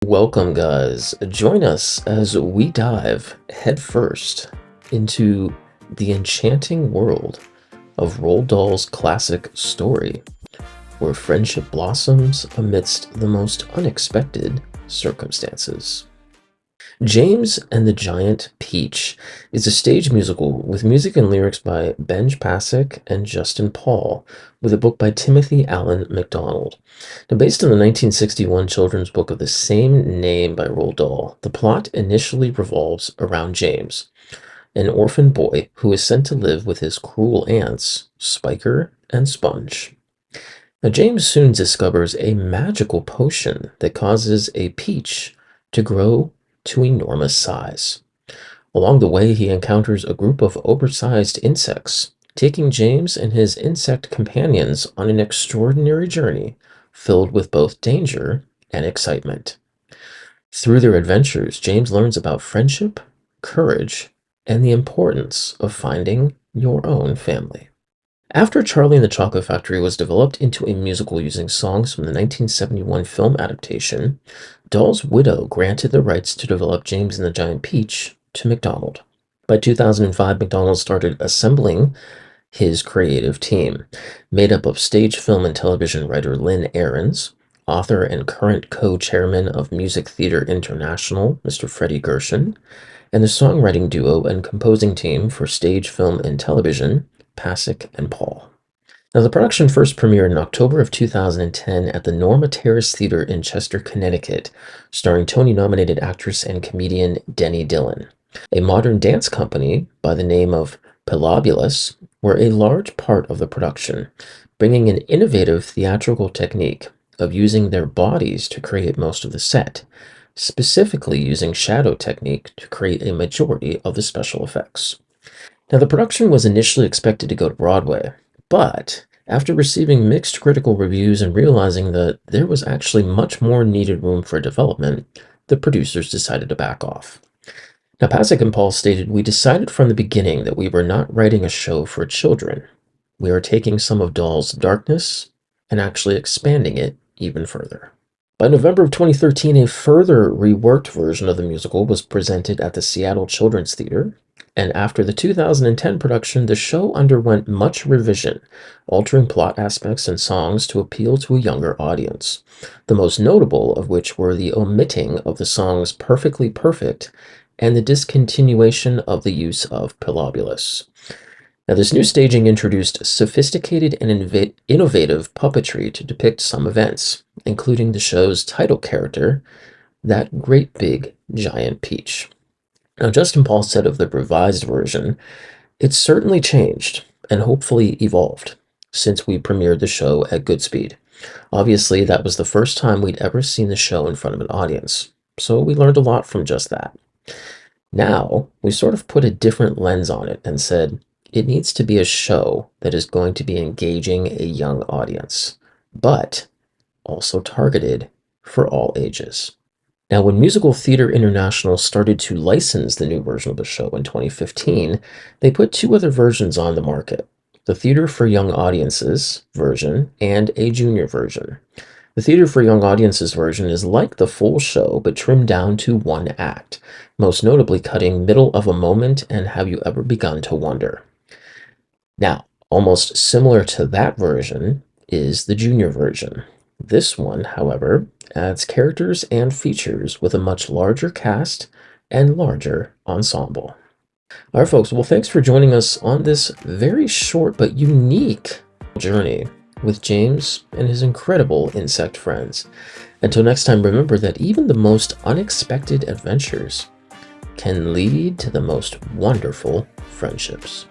Welcome, guys. Join us as we dive headfirst into the enchanting world of Roald Dahl's classic story, where friendship blossoms amidst the most unexpected circumstances. James and the Giant Peach is a stage musical with music and lyrics by Benj Pasek and Justin Paul, with a book by Timothy Allen MacDonald. Now, based on the 1961 children's book of the same name by Roald Dahl, the plot initially revolves around James, an orphan boy who is sent to live with his cruel aunts, Spiker and Sponge. Now, James soon discovers a magical potion that causes a peach to grow to enormous size. Along the way, he encounters a group of oversized insects, taking James and his insect companions on an extraordinary journey filled with both danger and excitement. Through their adventures, James learns about friendship, courage, and the importance of finding your own family. After Charlie and the Chocolate Factory was developed into a musical using songs from the 1971 film adaptation, Dahl's widow granted the rights to develop James and the Giant Peach to MacDonald. By 2005, MacDonald started assembling his creative team, made up of stage, film, and television writer Lynn Ahrens, author and current co-chairman of Music Theater International, Mr. Freddie Gershon, and the songwriting duo and composing team for stage, film, and television, Pasek and Paul. Now, the production first premiered in October of 2010 at the Norma Terrace Theater in Chester, Connecticut, starring Tony-nominated actress and comedian Denny Dillon. A modern dance company by the name of Pilobulus were a large part of the production, bringing an innovative theatrical technique of using their bodies to create most of the set, specifically using shadow technique to create a majority of the special effects. Now, the production was initially expected to go to Broadway, but after receiving mixed critical reviews and realizing that there was actually much more needed room for development, the producers decided to back off. Now, Pasek and Paul stated, "We decided from the beginning that we were not writing a show for children. We are taking some of Dahl's darkness and actually expanding it even further." By November of 2013, a further reworked version of the musical was presented at the Seattle Children's Theater, and after the 2010 production, the show underwent much revision, altering plot aspects and songs to appeal to a younger audience, the most notable of which were the omitting of the songs Perfectly Perfect and the discontinuation of the use of Pilobulus. Now, this new staging introduced sophisticated and innovative puppetry to depict some events, including the show's title character, that great big giant peach. Now, Justin Paul said of the revised version, "It's certainly changed and hopefully evolved since we premiered the show at Goodspeed. Obviously, that was the first time we'd ever seen the show in front of an audience, so we learned a lot from just that. Now, we sort of put a different lens on it and said, it needs to be a show that is going to be engaging a young audience, but also targeted for all ages." Now, when Musical Theater International started to license the new version of the show in 2015, they put two other versions on the market, the Theater for Young Audiences version and a junior version. The Theater for Young Audiences version is like the full show, but trimmed down to one act, most notably cutting Middle of a Moment and Have You Ever Begun to Wonder. Now, almost similar to that version is the junior version. This one, however, adds characters and features with a much larger cast and larger ensemble. All right, folks, well, thanks for joining us on this very short but unique journey with James and his incredible insect friends. Until next time, remember that even the most unexpected adventures can lead to the most wonderful friendships.